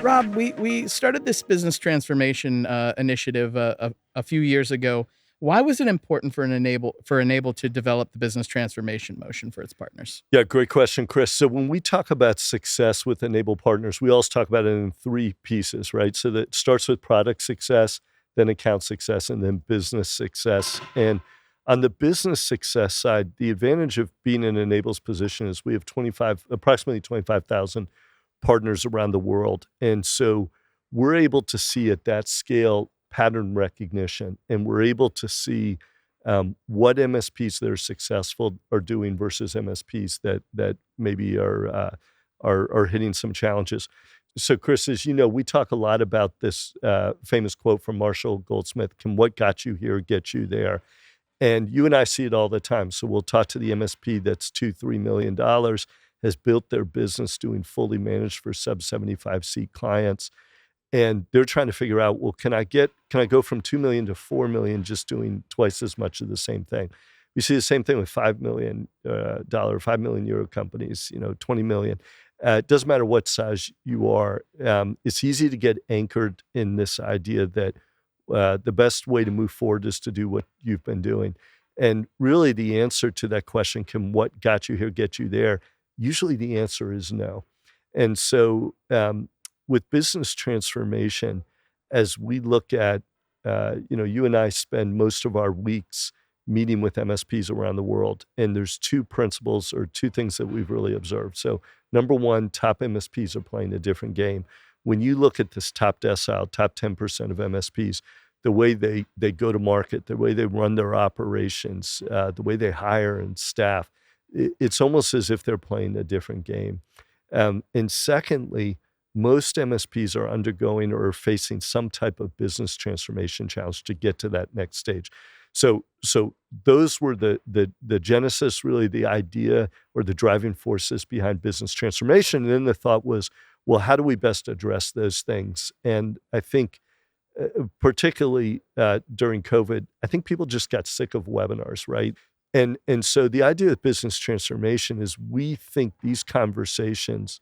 Rob, we started this business transformation initiative a few years ago. Why was it important for Enable to develop the business transformation motion for its partners? Yeah, great question, Chris. So when we talk about success with Enable partners, we always talk about it in three pieces, right? So that starts with product success, then account success, and then business success. And on the business success side, the advantage of being in Enable's position is we have approximately 25,000 partners around the world. And so we're able to see at that scale pattern recognition, and we're able to see what MSPs that are successful are doing versus MSPs that maybe are hitting some challenges. So, Chris, as you know, we talk a lot about this famous quote from Marshall Goldsmith: "Can what got you here get you there?" And you and I see it all the time. So we'll talk to the MSP that's $2-3 million, has built their business doing fully managed for sub 75 seat clients. And they're trying to figure out, well, can I go from 2 million to 4 million just doing twice as much of the same thing? We see the same thing with $5 million, €5 million companies, 20 million. It doesn't matter what size you are. It's easy to get anchored in this idea that the best way to move forward is to do what you've been doing. And really the answer to that question, can what got you here get you there? Usually the answer is no. And so with business transformation, as we look at, you and I spend most of our weeks meeting with MSPs around the world, and there's two principles or two things that we've really observed. So number one, top MSPs are playing a different game. When you look at this top decile, top 10% of MSPs, the way they go to market, the way they run their operations, the way they hire and staff, it's almost as if they're playing a different game. And secondly, most MSPs are undergoing or facing some type of business transformation challenge to get to that next stage. So those were the genesis, really the idea or the driving forces behind business transformation. And then the thought was, well, how do we best address those things? And I think particularly during COVID, I think people just got sick of webinars, right? And so the idea of business transformation is we think these conversations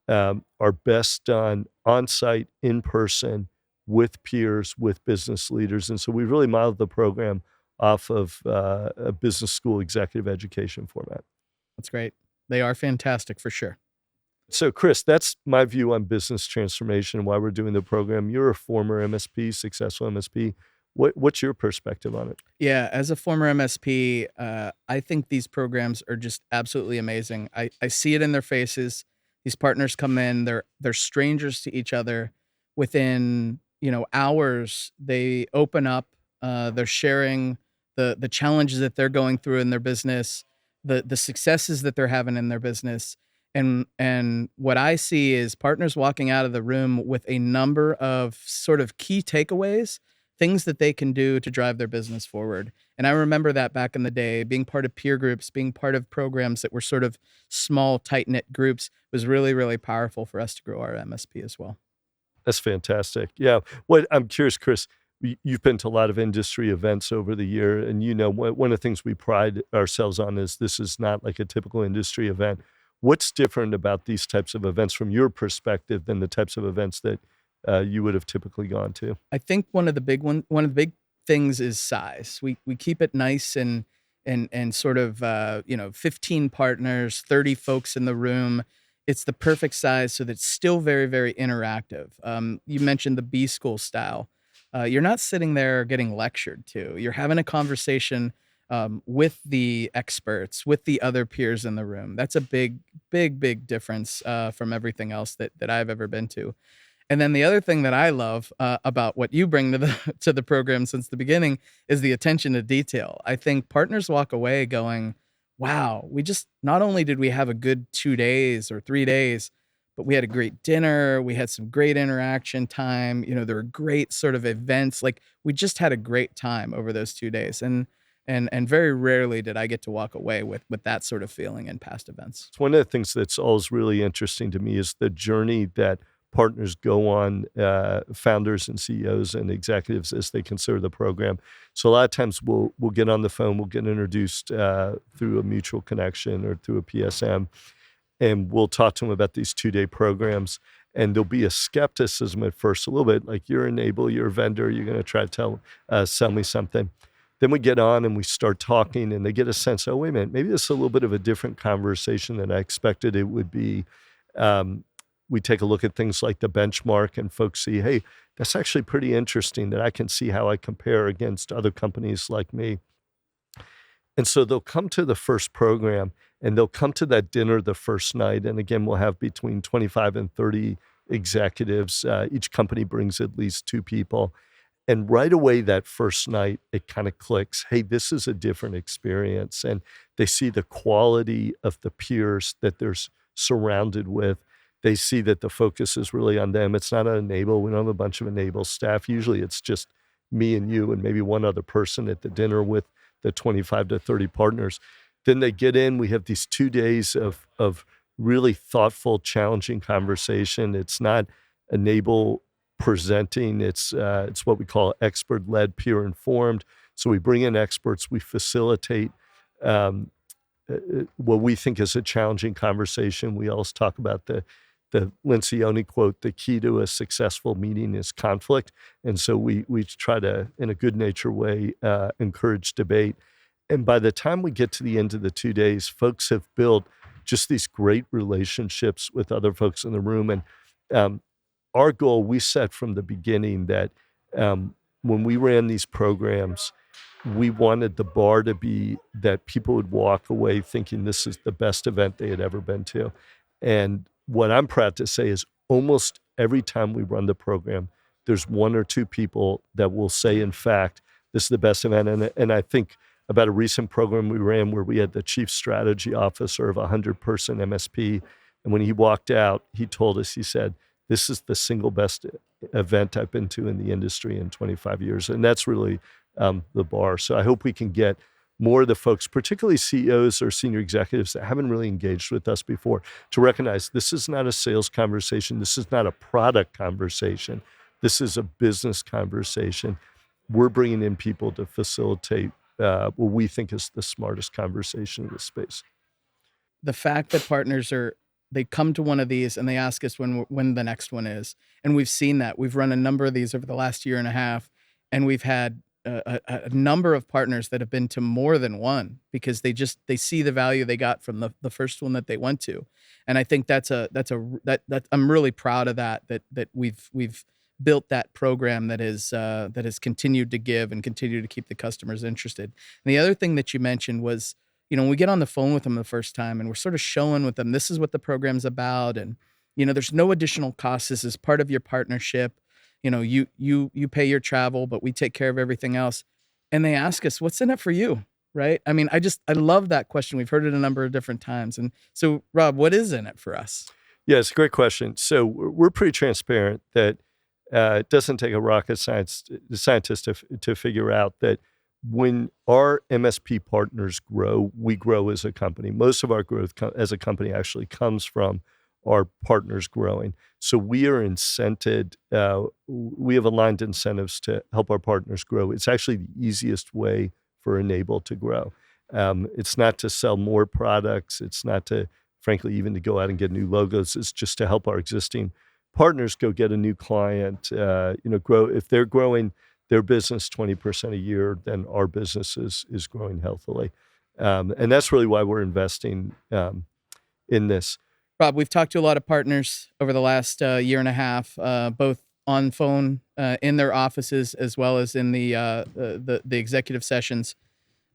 are best done on-site, in person, with peers, with business leaders. And so we really modeled the program off of a business school executive education format. That's great. They are fantastic for sure. So, Chris, that's my view on business transformation and why we're doing the program. You're a former MSP, successful MSP. What's your perspective on it? Yeah, as a former MSP, I think these programs are just absolutely amazing. I see it in their faces. These partners come in, they're strangers to each other. Within, hours, they open up, they're sharing the challenges that they're going through in their business, the successes that they're having in their business. And what I see is partners walking out of the room with a number of sort of key takeaways, things that they can do to drive their business forward. And I remember that back in the day, being part of peer groups, being part of programs that were sort of small, tight-knit groups was really, really powerful for us to grow our MSP as well. That's fantastic. Yeah. I'm curious, Chris, you've been to a lot of industry events over the year, and one of the things we pride ourselves on is this is not like a typical industry event. What's different about these types of events from your perspective than the types of events that you would have typically gone to? I think one of the big things is size. We keep it nice and sort of 15 partners, 30 folks in the room. It's the perfect size so that it's still very, very interactive. You mentioned the B school style. You're not sitting there getting lectured to. You're having a conversation with the experts, with the other peers in the room. That's a big, big, big difference from everything else that I've ever been to. And then the other thing that I love about what you bring to the program since the beginning is the attention to detail. I think partners walk away going, wow, not only did we have a good 2 days or 3 days, but we had a great dinner. We had some great interaction time. There were great sort of events. Like we just had a great time over those 2 days. And very rarely did I get to walk away with that sort of feeling in past events. It's one of the things that's always really interesting to me is the journey that partners go on, founders and CEOs and executives as they consider the program. So a lot of times we'll get on the phone, we'll get introduced through a mutual connection or through a PSM, and we'll talk to them about these 2-day programs. And there'll be a skepticism at first, a little bit like, you're Enable, you're a vendor, you're going to try to sell me something. Then we get on and we start talking, and they get a sense, oh, wait a minute, maybe this is a little bit of a different conversation than I expected it would be. We take a look at things like the benchmark, and folks see, hey, that's actually pretty interesting, that I can see how I compare against other companies like me. And so they'll come to the first program, and they'll come to that dinner the first night. And again, we'll have between 25 and 30 executives. Each company brings at least 2 people. And right away that first night, it kind of clicks. Hey, this is a different experience. And they see the quality of the peers that they're surrounded with. They see that the focus is really on them. It's not on Enable. We don't have a bunch of Enable staff. Usually it's just me and you and maybe one other person at the dinner with the 25 to 30 partners. Then they get in. We have these 2 days of really thoughtful, challenging conversation. It's not Enable presenting. It's what we call expert-led, peer-informed. So we bring in experts. We facilitate what we think is a challenging conversation. We always talk about the Lencioni quote, the key to a successful meeting is conflict. And so we try to, in a good-natured way, encourage debate. And by the time we get to the end of the 2 days, folks have built just these great relationships with other folks in the room. And our goal, we set from the beginning that when we ran these programs, we wanted the bar to be that people would walk away thinking this is the best event they had ever been to. And what I'm proud to say is almost every time we run the program, there's 1 or 2 people that will say, in fact, this is the best event. And I think about a recent program we ran where we had the chief strategy officer of a 100-person MSP. And when he walked out, he told us, he said, this is the single best event I've been to in the industry in 25 years. And that's really the bar. So I hope we can get more of the folks, particularly CEOs or senior executives that haven't really engaged with us before, to recognize this is not a sales conversation. This is not a product conversation. This is a business conversation. We're bringing in people to facilitate what we think is the smartest conversation in this space. The fact that partners they come to one of these and they ask us when the next one is. And we've seen that. We've run a number of these over the last year and a half, and we've had a number of partners that have been to more than one because they see the value they got from the first one that they went to. And I think that's I'm really proud of that we've built that program that has continued to give and continue to keep the customers interested. And the other thing that you mentioned was, when we get on the phone with them the first time and we're sort of showing with them, this is what the program's about. And, there's no additional costs. This is part of your partnership. You pay your travel, but we take care of everything else. And they ask us, what's in it for you? Right. I mean, I love that question. We've heard it a number of different times. And so, Rob, what is in it for us? Yeah, it's a great question. So we're pretty transparent that it doesn't take a rocket scientist to figure out that when our MSP partners grow, we grow as a company. Most of our growth as a company actually comes from our partners growing. So we are incented, we have aligned incentives to help our partners grow. It's actually the easiest way for Enable to grow. It's not to sell more products. It's not to, frankly, even to go out and get new logos. It's just to help our existing partners go get a new client, grow. If they're growing their business 20% a year, then our business is growing healthily. And that's really why we're investing in this. Rob, we've talked to a lot of partners over the last year and a half, both on phone in their offices as well as in the executive sessions.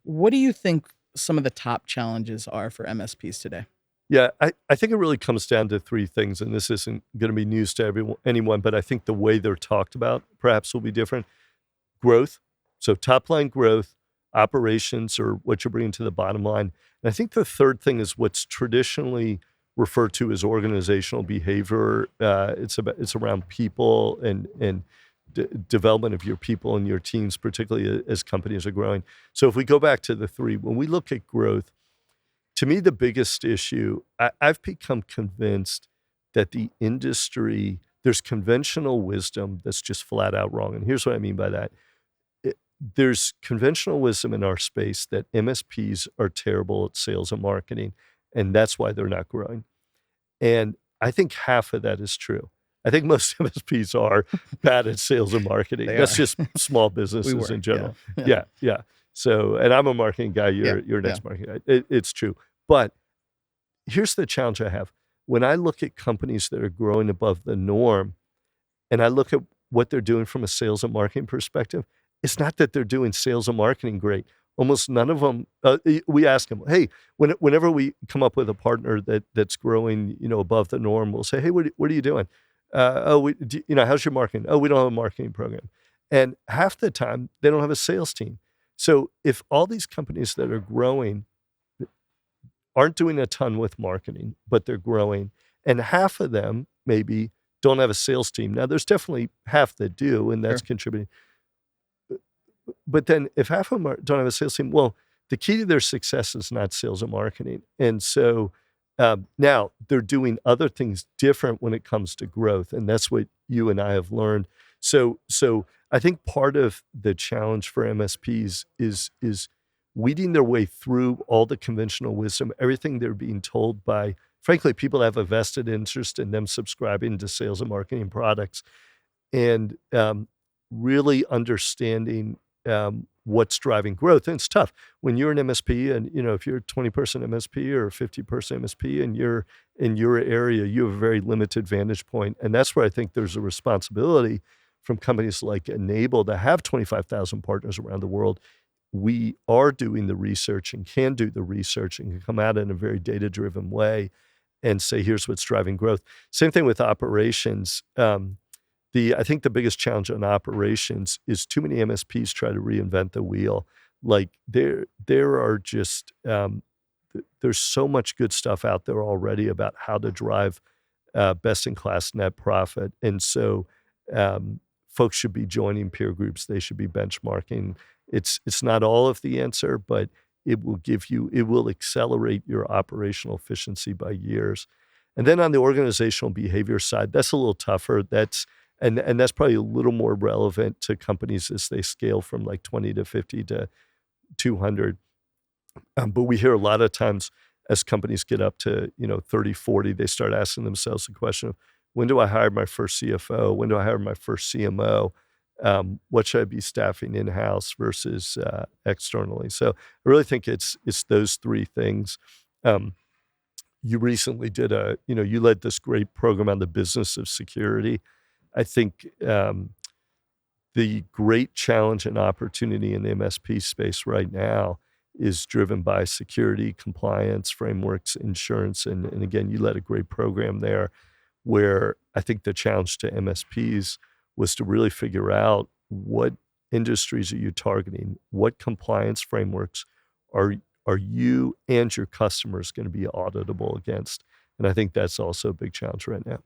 What do you think some of the top challenges are for MSPs today? Yeah, I think it really comes down to 3 things, and this isn't going to be news to anyone, but I think the way they're talked about perhaps will be different. Growth, so top-line growth, operations, or what you're bringing to the bottom line. And I think the third thing is what's traditionally referred to as organizational behavior. It's around people and development of your people and your teams, particularly as companies are growing. So if we go back to the 3, when we look at growth, to me, the biggest issue, I've become convinced that the industry, there's conventional wisdom that's just flat out wrong. And here's what I mean by that. There's conventional wisdom in our space that MSPs are terrible at sales and marketing, and that's why they're not growing. And I think half of that is true. I think most MSPs are bad at sales and marketing. They That's are. just small We businesses were. in general. Yeah. Yeah, yeah. So, and I'm a marketing guy. Yeah. You're an Yeah. ex-marketing guy. It's true. But here's the challenge I have. When I look at companies that are growing above the norm, and I look at what they're doing from a sales and marketing perspective, it's not that they're doing sales and marketing great. Almost none of them. We ask them, hey, whenever we come up with a partner that's growing, above the norm, we'll say, hey, what are you doing? How's your marketing? Oh, we don't have a marketing program. And half the time they don't have a sales team. So if all these companies that are growing aren't doing a ton with marketing, but they're growing, and half of them maybe don't have a sales team. Now, there's definitely half that do, and that's Sure. contributing. But then if half of them don't have a sales team, well, the key to their success is not sales and marketing. And so now they're doing other things different when it comes to growth. And that's what you and I have learned. So I think part of the challenge for MSPs is weeding their way through all the conventional wisdom, everything they're being told by, frankly, people that have a vested interest in them subscribing to sales and marketing products, and really understanding what's driving growth. And it's tough when you're an MSP, and if you're a 20-person MSP or a 50-person MSP, and you're in your area, you have a very limited vantage point. And that's where I think there's a responsibility from companies like Enable to have 25,000 partners around the world. We are doing the research and can do the research and can come out in a very data-driven way and say, here's what's driving growth. Same thing with operations. I think the biggest challenge in operations is too many MSPs try to reinvent the wheel. Like there are just there's so much good stuff out there already about how to drive best-in-class net profit, and so folks should be joining peer groups. They should be benchmarking. It's not all of the answer, but it will accelerate your operational efficiency by years. And then on the organizational behavior side, that's a little tougher. And that's probably a little more relevant to companies as they scale from like 20 to 50 to 200. But we hear a lot of times as companies get up to 30, 40, they start asking themselves the question of, when do I hire my first CFO? When do I hire my first CMO? What should I be staffing in-house versus externally? So I really think it's those three things. You recently did you led this great program on the business of security. I think the great challenge and opportunity in the MSP space right now is driven by security, compliance, frameworks, insurance. And again, you led a great program there where I think the challenge to MSPs was to really figure out what industries are you targeting, what compliance frameworks are you and your customers going to be auditable against. And I think that's also a big challenge right now.